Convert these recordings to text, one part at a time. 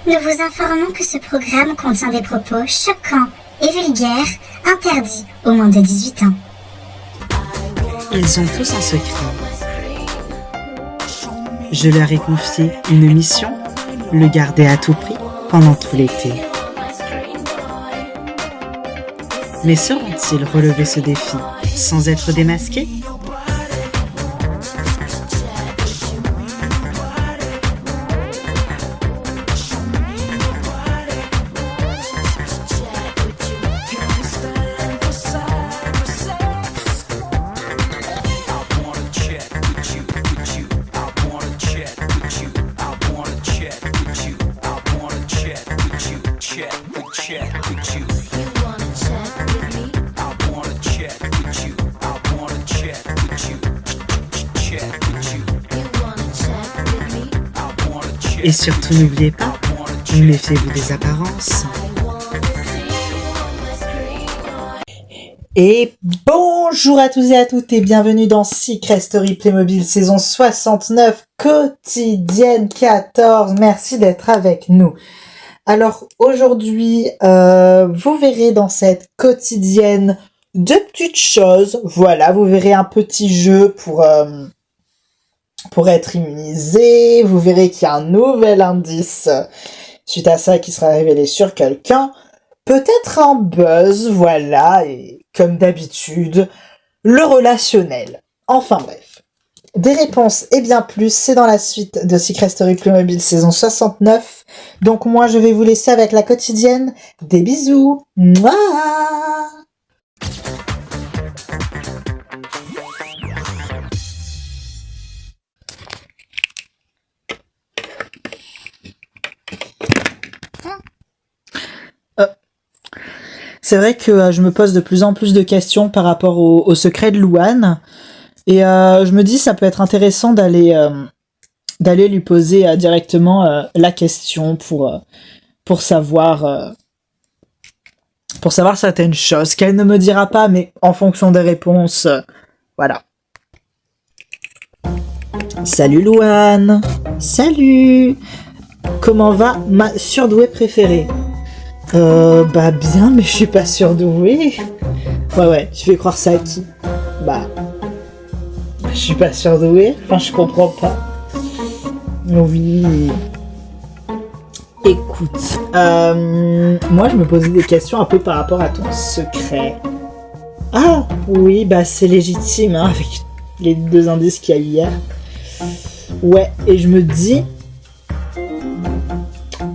Nous vous informons que ce programme contient des propos choquants et vulgaires, interdits aux moins de 18 ans. Ils ont tous un secret. Je leur ai confié une mission, le garder à tout prix pendant tout l'été. Mais sauront-ils relever ce défi sans être démasqués ? Et surtout, n'oubliez pas, méfiez-vous des apparences. Et bonjour à tous et à toutes et bienvenue dans Secret Story Playmobil saison 69, quotidienne 14. Merci d'être avec nous. Alors aujourd'hui, vous verrez dans cette quotidienne deux petites choses. Voilà, vous verrez un petit jeu pour être immunisé. Vous verrez qu'il y a un nouvel indice suite à ça qui sera révélé sur quelqu'un. Peut-être un buzz, voilà, et comme d'habitude, le relationnel. Enfin bref. Des réponses et bien plus, c'est dans la suite de Secret Story Playmobil saison 69. Donc moi, je vais vous laisser avec la quotidienne. Des bisous. Mouah. C'est vrai que je me pose de plus en plus de questions par rapport au secret de Louane. Et je me dis ça peut être intéressant d'aller lui poser directement la question pour savoir certaines choses qu'elle ne me dira pas, mais en fonction des réponses, voilà. Salut Louane. Salut. Comment va ma surdouée préférée ? Bah bien, mais je suis pas surdouée. Ouais, tu fais croire ça à qui ? Bah, je suis pas surdouée. Enfin, je comprends pas. Oui. Écoute, moi je me posais des questions un peu par rapport à ton secret. Ah, oui, bah c'est légitime, hein, avec les deux indices qu'il y a eu hier. Ouais, et je me dis...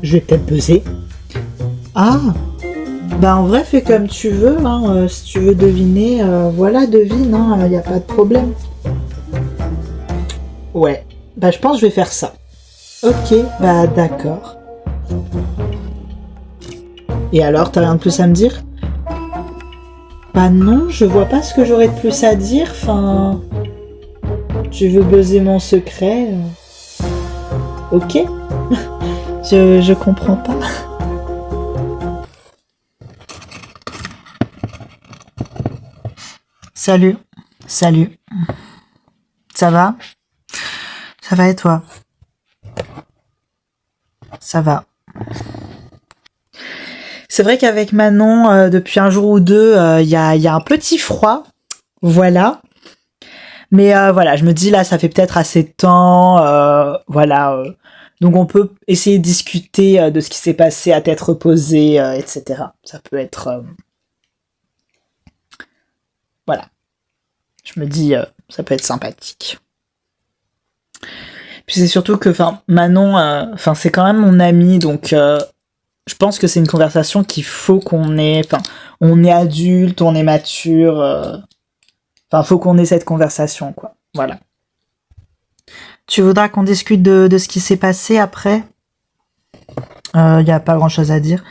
Je vais peut-être buzzer. Ah, bah en vrai fais comme tu veux, hein, si tu veux deviner, voilà, devine, hein, y a pas de problème. Ouais, bah je pense que je vais faire ça. Ok, bah d'accord. Et alors, t'as rien de plus à me dire ? Bah non, je vois pas ce que j'aurais de plus à dire, enfin... Tu veux buzzer mon secret ? Ok. je comprends pas. Salut. Ça va ? Ça va et toi ? Ça va. C'est vrai qu'avec Manon, depuis un jour ou deux, il y a un petit froid. Voilà. Mais voilà, je me dis là, ça fait peut-être assez de temps. Voilà. Donc on peut essayer de discuter de ce qui s'est passé à tête reposée, etc. Ça peut être... Voilà. Je me dis, ça peut être sympathique. Puis c'est surtout que, Manon, c'est quand même mon amie, donc je pense que c'est une conversation qu'il faut qu'on ait. On est adulte, on est mature. Faut qu'on ait cette conversation, quoi. Voilà. Tu voudras qu'on discute de ce qui s'est passé après ? Y a pas grand-chose à dire.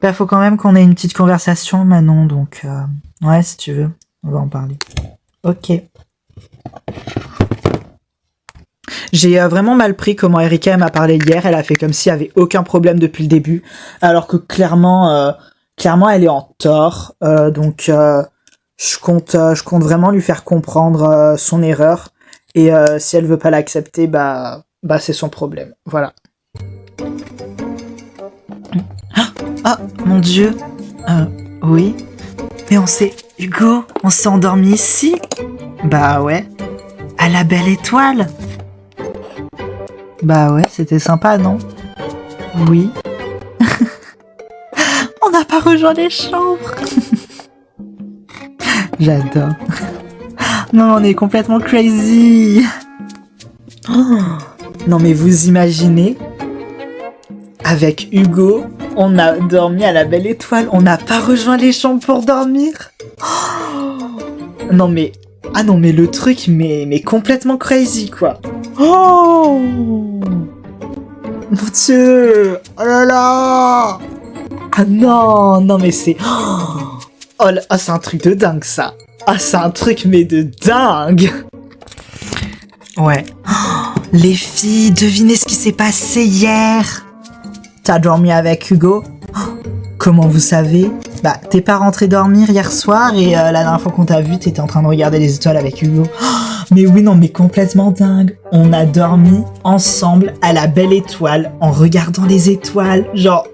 Bah, faut quand même qu'on ait une petite conversation, Manon, donc... Ouais, si tu veux, on va en parler. Ok. J'ai vraiment mal pris comment Erika m'a parlé hier. Elle a fait comme s'il y avait aucun problème depuis le début, alors que clairement, elle est en tort. Donc, je compte vraiment lui faire comprendre son erreur. Et si elle veut pas l'accepter, bah c'est son problème. Voilà. mon Dieu. Oui. Mais Hugo, on s'est endormi ici? Bah ouais. À la belle étoile. Bah ouais, c'était sympa, non? Oui. On n'a pas rejoint les chambres. J'adore. Non, on est complètement crazy. Oh. Non mais vous imaginez? Avec Hugo, on a dormi à la belle étoile. On n'a pas rejoint les chambres pour dormir. Oh. Non mais... Ah non mais le truc, mais complètement crazy quoi. Oh mon Dieu. Oh là là. Ah non mais c'est... Oh là, c'est un truc de dingue ça. Ah c'est un truc mais de dingue. Ouais. Les filles, devinez ce qui s'est passé hier. T'as dormi avec Hugo? Comment vous savez? Bah, t'es pas rentré dormir hier soir et la dernière fois qu'on t'a vu, t'étais en train de regarder les étoiles avec Hugo. Mais oui, non, mais complètement dingue. On a dormi ensemble à la belle étoile en regardant les étoiles. Genre...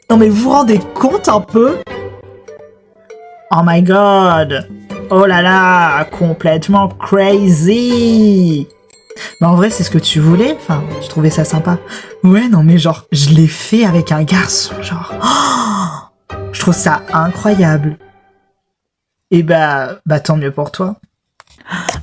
Non mais vous vous rendez compte un peu? Oh my god. Oh là là, complètement crazy. Mais en vrai, c'est ce que tu voulais. Enfin, je trouvais ça sympa. Ouais, non, mais genre, je l'ai fait avec un garçon, genre. Oh, je trouve ça incroyable. Et bah, tant mieux pour toi.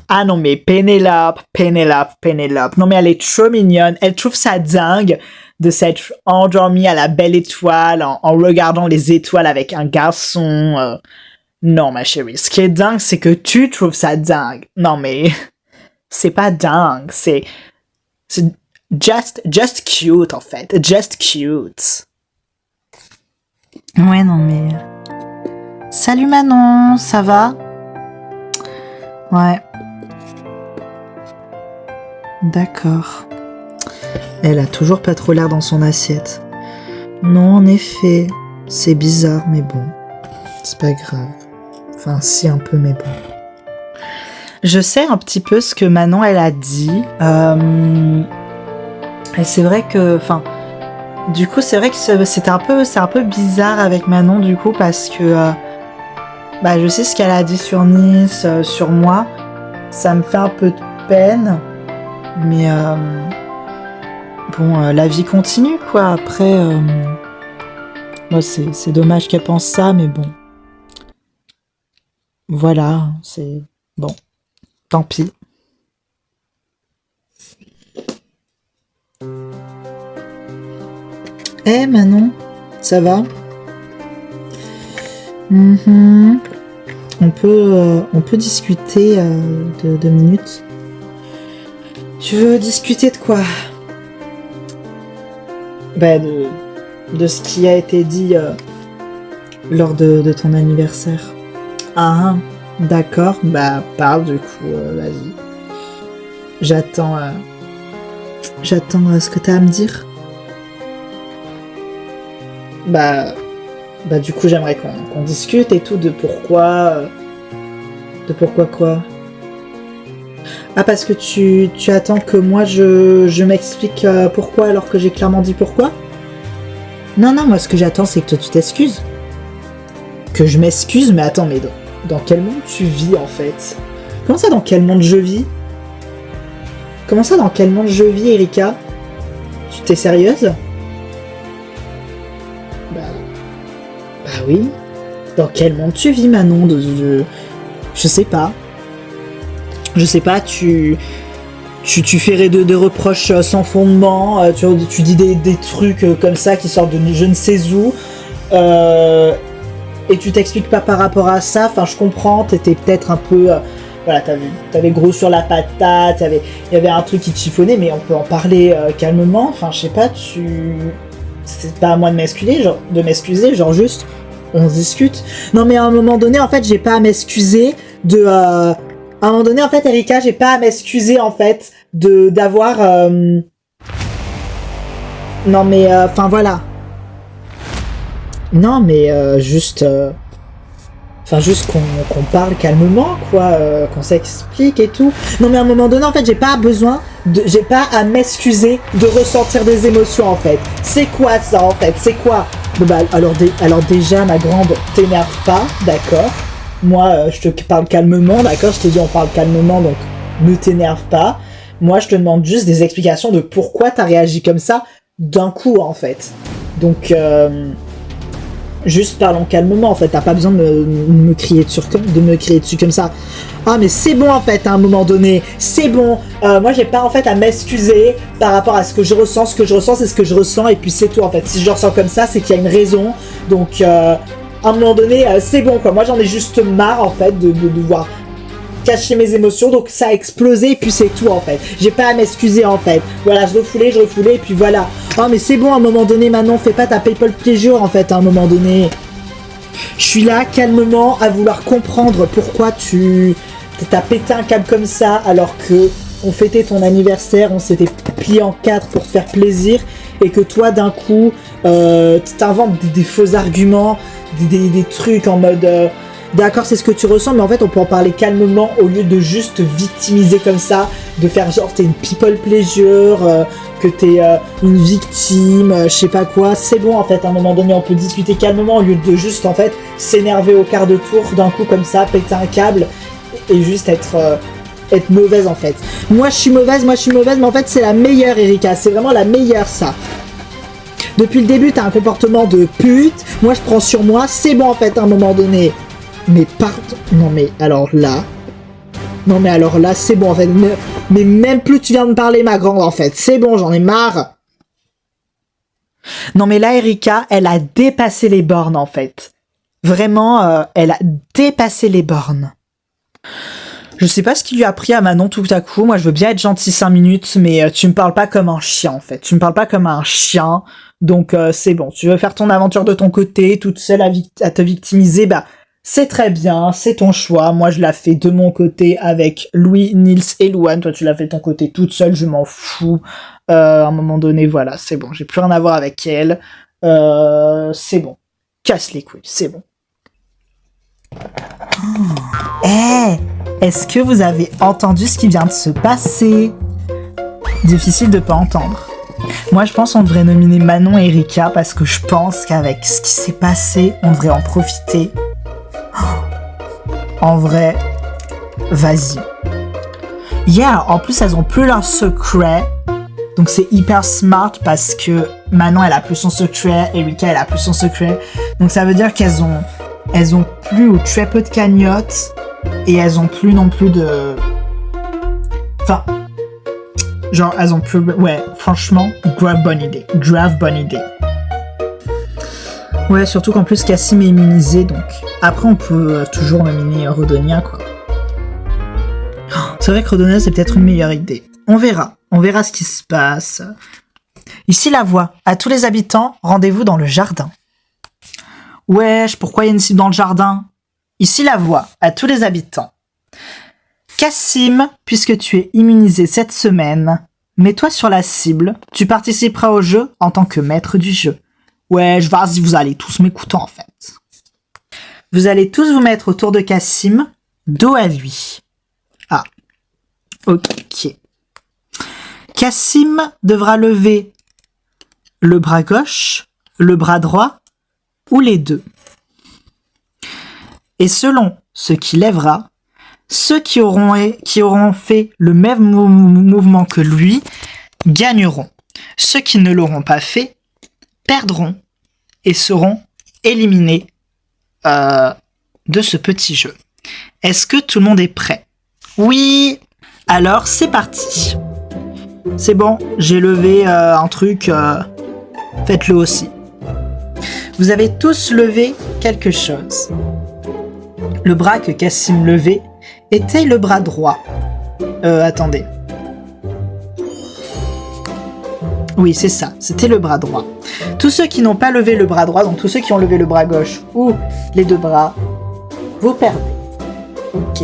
Ah non, mais Pénélope. Non, mais elle est trop mignonne. Elle trouve ça dingue de s'être endormie à la belle étoile en regardant les étoiles avec un garçon. Non, ma chérie. Ce qui est dingue, c'est que tu trouves ça dingue. Non, mais... C'est pas dingue, c'est just cute en fait, just cute. Ouais non mais... Salut Manon, ça va? Ouais. D'accord. Elle a toujours pas trop l'air dans son assiette. Non en effet, c'est bizarre mais bon, c'est pas grave. Enfin si un peu mais bon. Je sais un petit peu ce que Manon elle a dit. Et c'est vrai que, enfin, du coup c'est vrai que c'est un peu bizarre avec Manon du coup parce que, bah je sais ce qu'elle a dit sur Nice, sur moi. Ça me fait un peu de peine, mais bon, la vie continue quoi. Après, moi c'est dommage qu'elle pense ça, mais bon, voilà, c'est bon. Tant pis. Eh Manon, ça va? On peut discuter de 2 minutes. Tu veux discuter de quoi? Bah de ce qui a été dit lors de ton anniversaire. Ah. D'accord, bah parle du coup, vas-y. J'attends ce que t'as à me dire. Bah du coup j'aimerais qu'on discute et tout de pourquoi quoi. Ah parce que tu attends que moi je m'explique pourquoi alors que j'ai clairement dit pourquoi? Non moi ce que j'attends c'est que toi tu t'excuses. Que je m'excuse, mais attends mais dans quel monde tu vis en fait? Comment ça dans quel monde je vis? Comment ça dans quel monde je vis Erika? Tu t'es sérieuse? Bah oui. Dans quel monde tu vis Manon? Je sais pas. Je sais pas, tu ferais de reproches sans fondement, tu dis des trucs comme ça qui sortent de je ne sais où. Et tu t'expliques pas par rapport à ça, enfin je comprends, t'étais peut-être un peu... voilà, t'avais gros sur la patate, il y avait un truc qui te chiffonnait, mais on peut en parler calmement, enfin je sais pas, c'est pas à moi de m'excuser, genre juste, on discute. Non mais à un moment donné, en fait, j'ai pas à m'excuser de... à un moment donné, en fait, Erika, j'ai pas à m'excuser, en fait, d'avoir... Non mais, enfin voilà. Non mais juste juste qu'on parle calmement quoi, qu'on s'explique et tout. Non mais à un moment donné en fait j'ai pas à m'excuser de ressentir des émotions en fait. C'est quoi ça en fait? C'est quoi? Bon bah, alors déjà, ma grande, t'énerve pas, d'accord. Moi, je te parle calmement, d'accord. Je t'ai dit on parle calmement, donc ne t'énerve pas. Moi, je te demande juste des explications de pourquoi t'as réagi comme ça d'un coup, en fait. Donc, juste parlons calmement, en fait. T'as pas besoin de me crier dessus comme ça. Ah, mais c'est bon, en fait, à un moment donné. C'est bon. Moi, j'ai pas, en fait, à m'excuser par rapport à ce que je ressens. Ce que je ressens, c'est ce que je ressens. Et puis, c'est tout, en fait. Si je ressens comme ça, c'est qu'il y a une raison. Donc, à un moment donné, c'est bon, quoi. Moi, j'en ai juste marre, en fait, de devoir cacher mes émotions. Donc, ça a explosé. Et puis, c'est tout, en fait. J'ai pas à m'excuser, en fait. Voilà, je refoulais. Et puis, voilà. Oh, mais c'est bon, à un moment donné, Manon. Fais pas ta people pleasure, en fait, à un moment donné. Je suis là, calmement, à vouloir comprendre pourquoi t'as pété un câble comme ça, alors que on fêtait ton anniversaire, on s'était plié en 4 pour te faire plaisir, et que toi, d'un coup, t'inventes des faux arguments, des trucs en mode... d'accord, c'est ce que tu ressens, mais en fait, on peut en parler calmement au lieu de juste victimiser comme ça, de faire genre t'es une people pleasure, que t'es une victime, je sais pas quoi. C'est bon, en fait, à un moment donné, on peut discuter calmement au lieu de juste, en fait, s'énerver au quart de tour d'un coup comme ça, péter un câble et juste être mauvaise, en fait. Moi, je suis mauvaise, mais en fait, c'est la meilleure, Erika. C'est vraiment la meilleure, ça. Depuis le début, t'as un comportement de pute. Moi, je prends sur moi. C'est bon, en fait, à un moment donné. Mais pardon. Non, mais alors là, c'est bon, en fait. Mais même plus tu viens de parler, ma grande, en fait. C'est bon, j'en ai marre. Non, mais là, Erika, elle a dépassé les bornes, en fait. Vraiment, elle a dépassé les bornes. Je sais pas ce qui lui a pris à Manon tout à coup. Moi, je veux bien être gentil 5 minutes, mais tu me parles pas comme un chien, en fait. Tu me parles pas comme un chien. Donc, c'est bon. Tu veux faire ton aventure de ton côté, toute seule à te victimiser, bah, c'est très bien, c'est ton choix. Moi, je l'ai fait de mon côté avec Louis, Nils et Louane. Toi, tu l'as fait de ton côté toute seule, je m'en fous. À un moment donné, voilà, c'est bon. J'ai plus rien à voir avec elle. C'est bon. Casse les couilles, c'est bon. Est-ce que vous avez entendu ce qui vient de se passer? Difficile de pas entendre. Moi, je pense qu'on devrait nominer Manon et Erika parce que je pense qu'avec ce qui s'est passé, on devrait en profiter. En vrai, vas-y. Yeah, en plus, elles ont plus leur secret. Donc, c'est hyper smart parce que Manon, elle a plus son secret, Erika, elle a plus son secret. Donc, ça veut dire qu'elles ont plus ou très peu de cagnottes et elles ont plus non plus de... Enfin, genre, elles ont plus... Ouais, franchement, grave bonne idée. Ouais, surtout qu'en plus, Cassim est immunisé, donc... Après, on peut toujours nominer Rodonia, quoi. C'est vrai que Rodonia, c'est peut-être une meilleure idée. On verra ce qui se passe. Ici, la voix. À tous les habitants, rendez-vous dans le jardin. Wesh, pourquoi il y a une cible dans le jardin? Ici, la voix. À tous les habitants. Cassim, puisque tu es immunisé cette semaine, mets-toi sur la cible. Tu participeras au jeu en tant que maître du jeu. Wesh, vas-y, vous allez tous m'écouter, en fait. Vous allez tous vous mettre autour de Cassim, dos à lui. Ah. Ok. Cassim devra lever le bras gauche, le bras droit ou les deux. Et selon ce qu'il lèvera, ceux qui auront fait le même mouvement que lui gagneront. Ceux qui ne l'auront pas fait perdront et seront éliminés de ce petit jeu. Est-ce que tout le monde est prêt? Oui. Alors, c'est parti. C'est bon, j'ai levé un truc. Faites-le aussi. Vous avez tous levé quelque chose. Le bras que Cassim levait était le bras droit. Attendez. Oui, c'est ça, c'était le bras droit. Tous ceux qui n'ont pas levé le bras droit, donc tous ceux qui ont levé le bras gauche ou les deux bras, vous perdez. Ok.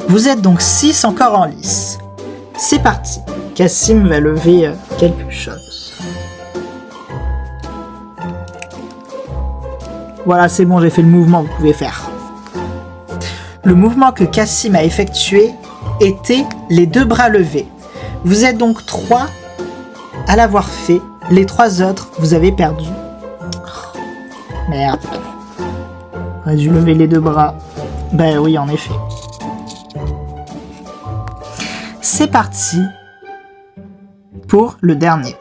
Vous êtes donc 6 encore en lice. C'est parti. Cassim va lever quelque chose. Voilà, c'est bon, j'ai fait le mouvement, vous pouvez faire. Le mouvement que Cassim a effectué était les deux bras levés. Vous êtes donc 3 à l'avoir fait. Les 3 autres, vous avez perdu. Merde. J'aurais dû lever les deux bras. Bah oui, en effet. C'est parti pour le dernier.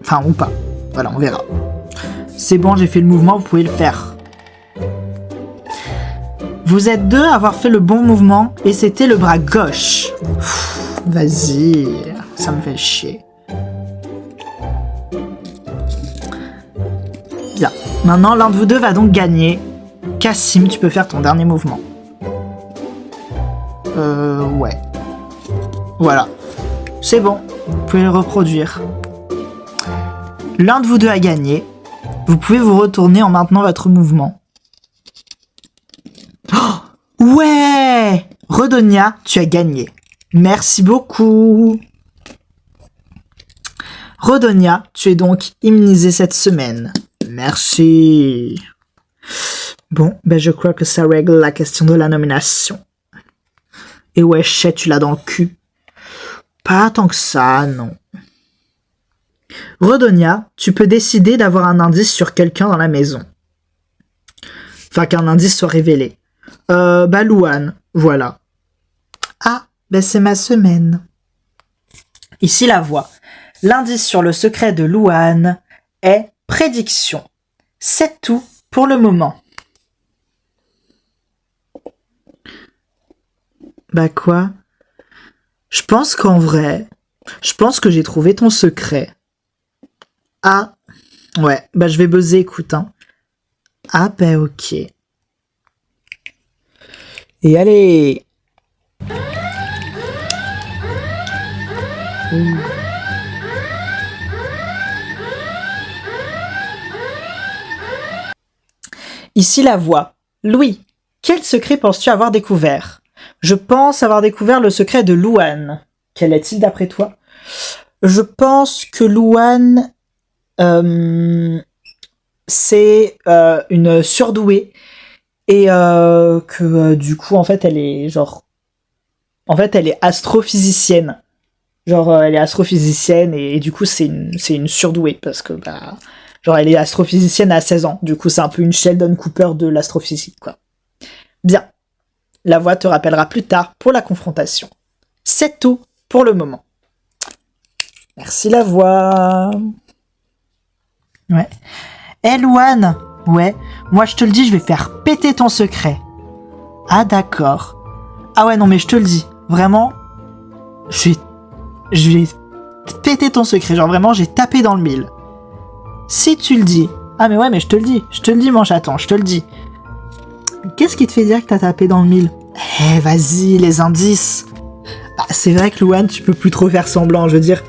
Enfin, ou pas. Voilà, on verra. C'est bon, j'ai fait le mouvement, vous pouvez le faire. Vous êtes deux à avoir fait le bon mouvement et c'était le bras gauche. Vas-y, ça me fait chier. Bien. Maintenant, l'un de vous deux va donc gagner. Cassim, tu peux faire ton dernier mouvement. Ouais. Voilà. C'est bon. Vous pouvez le reproduire. L'un de vous deux a gagné. Vous pouvez vous retourner en maintenant votre mouvement. Oh ouais! Redonia, tu as gagné. Merci beaucoup. Redonia, tu es donc immunisée cette semaine. Merci. Bon, ben je crois que ça règle la question de la nomination. Et ouais, chais, tu l'as dans le cul. Pas tant que ça, non. Redonia, tu peux décider d'avoir un indice sur quelqu'un dans la maison. Enfin, qu'un indice soit révélé. Bah, Louane, voilà. Ah, ben c'est ma semaine. Ici la voix. L'indice sur le secret de Louane est prédiction. C'est tout pour le moment. Bah quoi? Je pense qu'en vrai, je pense que j'ai trouvé ton secret. Ah, ouais, bah je vais buzzer, écoute, hein. Ah bah ok. Et allez. Ouh. Ici la voix. Louis, quel secret penses-tu avoir découvert? Je pense avoir découvert le secret de Louane. Quel est-il d'après toi? Je pense que Louane, c'est une surdouée et que du coup en fait elle est genre, en fait elle est astrophysicienne. Genre elle est astrophysicienne et du coup c'est une surdouée parce que bah genre elle est astrophysicienne à 16 ans. Du coup c'est un peu une Sheldon Cooper de l'astrophysique quoi. Bien. La voix te rappellera plus tard pour la confrontation. C'est tout pour le moment. Merci la voix. Ouais. Eh Louane, ouais, moi je te le dis, je vais faire péter ton secret. Ah d'accord. Ah ouais non mais je te le dis, vraiment, je vais péter ton secret, genre vraiment j'ai tapé dans le mille. Si tu le dis. Ah mais ouais mais je te le dis mon chaton, je te le dis. Qu'est-ce qui te fait dire que t'as tapé dans le mille? Eh, vas-y, les indices. Bah, c'est vrai que Louane, tu peux plus trop faire semblant. Je veux dire,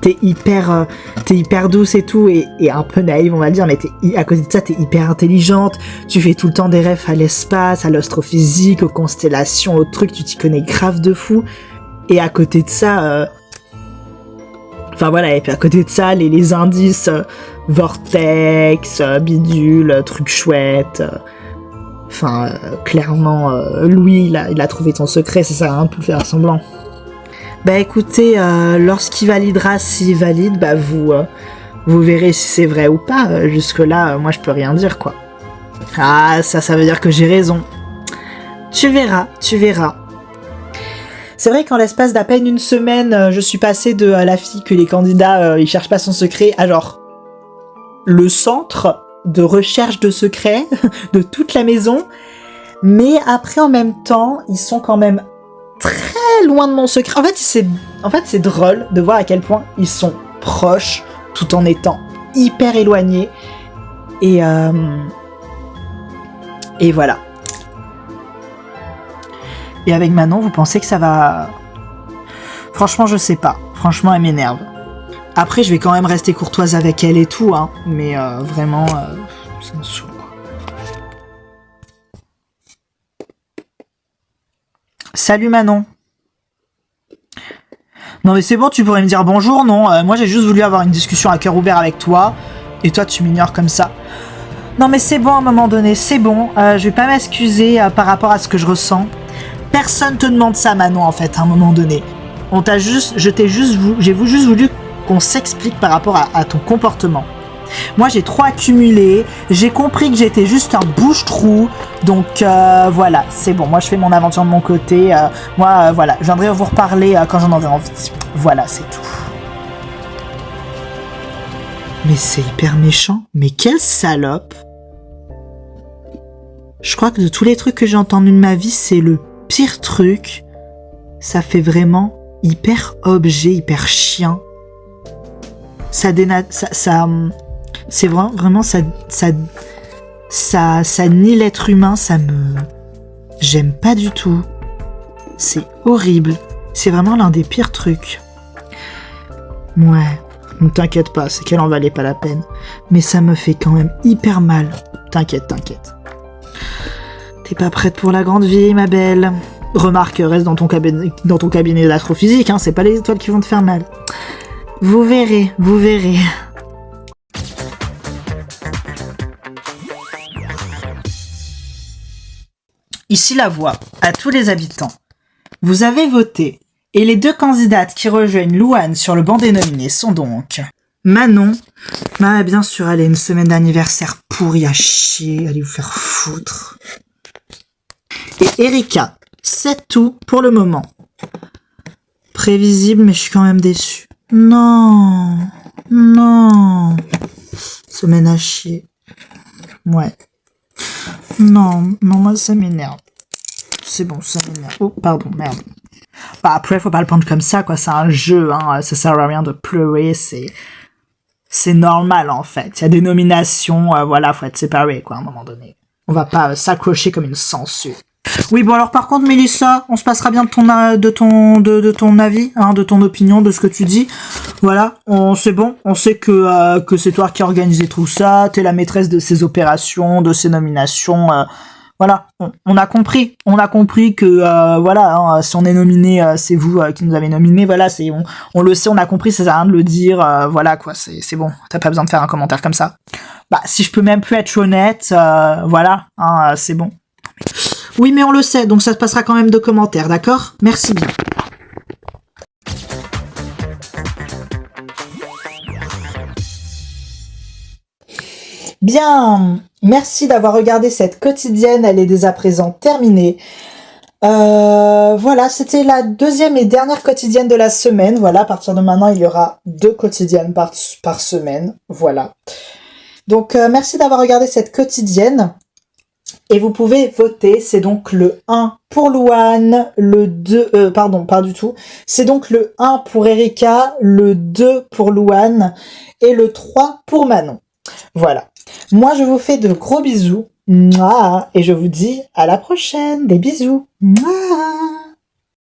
t'es hyper douce et tout, et un peu naïve, on va dire, mais à côté de ça, t'es hyper intelligente. Tu fais tout le temps des rêves à l'espace, à l'astrophysique, aux constellations, aux trucs, tu t'y connais grave de fou. Et à côté de ça, enfin voilà, et puis à côté de ça, les indices, vortex, bidule, trucs chouettes. Enfin, clairement, Louis, il a trouvé ton secret, ça sert à rien de plus faire semblant. Bah écoutez, lorsqu'il validera, s'il valide, bah vous verrez si c'est vrai ou pas. Jusque-là, moi je peux rien dire, quoi. Ah, ça veut dire que j'ai raison. Tu verras. C'est vrai qu'en l'espace d'à peine une semaine, je suis passée de la fille que les candidats, ils cherchent pas son secret, à genre le centre de recherche de secrets de toute la maison, mais après en même temps ils sont quand même très loin de mon secret. En fait c'est drôle de voir à quel point ils sont proches tout en étant hyper éloignés et voilà. Et avec Manon, vous pensez que ça va? Franchement je sais pas, franchement elle m'énerve. Après, je vais quand même rester courtoise avec elle et tout, hein. Mais vraiment, ça me saoule, quoi. Salut Manon. Non mais c'est bon, tu pourrais me dire bonjour, non? Moi j'ai juste voulu avoir une discussion à cœur ouvert avec toi, et toi tu m'ignores comme ça. Non mais c'est bon à un moment donné, c'est bon. Je vais pas m'excuser par rapport à ce que je ressens. Personne te demande ça Manon en fait, à un moment donné. J'ai juste voulu qu'on s'explique par rapport à ton comportement. Moi, j'ai trop accumulé. J'ai compris que j'étais juste un bouche-trou. Donc, voilà, c'est bon. Moi, je fais mon aventure de mon côté. Voilà, je viendrai vous reparler quand j'en aurai envie. Voilà, c'est tout. Mais c'est hyper méchant. Mais quelle salope. Je crois que de tous les trucs que j'ai entendus de ma vie, c'est le pire truc. Ça fait vraiment hyper objet, hyper chien. C'est vraiment ça nie l'être humain, j'aime pas du tout. C'est horrible. C'est vraiment l'un des pires trucs. Ouais, ne t'inquiète pas, c'est qu'elle en valait pas la peine. Mais ça me fait quand même hyper mal. T'inquiète. T'es pas prête pour la grande vie, ma belle. Remarque, reste dans ton cabinet d'astrophysique, hein, c'est pas les étoiles qui vont te faire mal. Vous verrez. Ici la voix à tous les habitants. Vous avez voté, et les 2 candidates qui rejoignent Louane sur le banc des nominés sont donc Manon. Bien sûr, elle a une semaine d'anniversaire pourrie à chier, allez vous faire foutre. Et Erika. C'est tout pour le moment. Prévisible, mais je suis quand même déçue. Non. Semaine à chier. Ouais. Non, moi ça m'énerve. C'est bon, ça m'énerve. Oh, pardon, merde. Bah après, faut pas le prendre comme ça, quoi. C'est un jeu, hein. Ça sert à rien de pleurer, c'est normal, en fait. Il y a des nominations, voilà, faut être séparé, quoi, à un moment donné. On va pas s'accrocher comme une sangsue. Oui, bon alors par contre, Mélissa, on se passera bien de ton avis, hein, de ton opinion, de ce que tu dis. Voilà, c'est bon, on sait que c'est toi qui as organisé tout ça, t'es la maîtresse de ces opérations, de ces nominations. Voilà, on a compris que voilà, hein, si on est nominé, c'est vous qui nous avez nominés. Voilà, on le sait, on a compris, ça sert à rien de le dire. Voilà quoi, c'est bon, t'as pas besoin de faire un commentaire comme ça. Bah si je peux même plus être honnête, voilà, hein, c'est bon. Oui, mais on le sait, donc ça se passera quand même de commentaires, d'accord ? Merci bien. Bien, merci d'avoir regardé cette quotidienne, elle est dès à présent terminée. Voilà, c'était la 2e et dernière quotidienne de la semaine. Voilà, à partir de maintenant, il y aura 2 quotidiennes par semaine. Voilà. Donc, merci d'avoir regardé cette quotidienne. Et vous pouvez voter, c'est donc le 1 pour Louane, le 2, pas du tout. C'est donc le 1 pour Erika, le 2 pour Louane et le 3 pour Manon. Voilà. Moi, je vous fais de gros bisous. Mouah, et je vous dis à la prochaine. Des bisous. Mouah.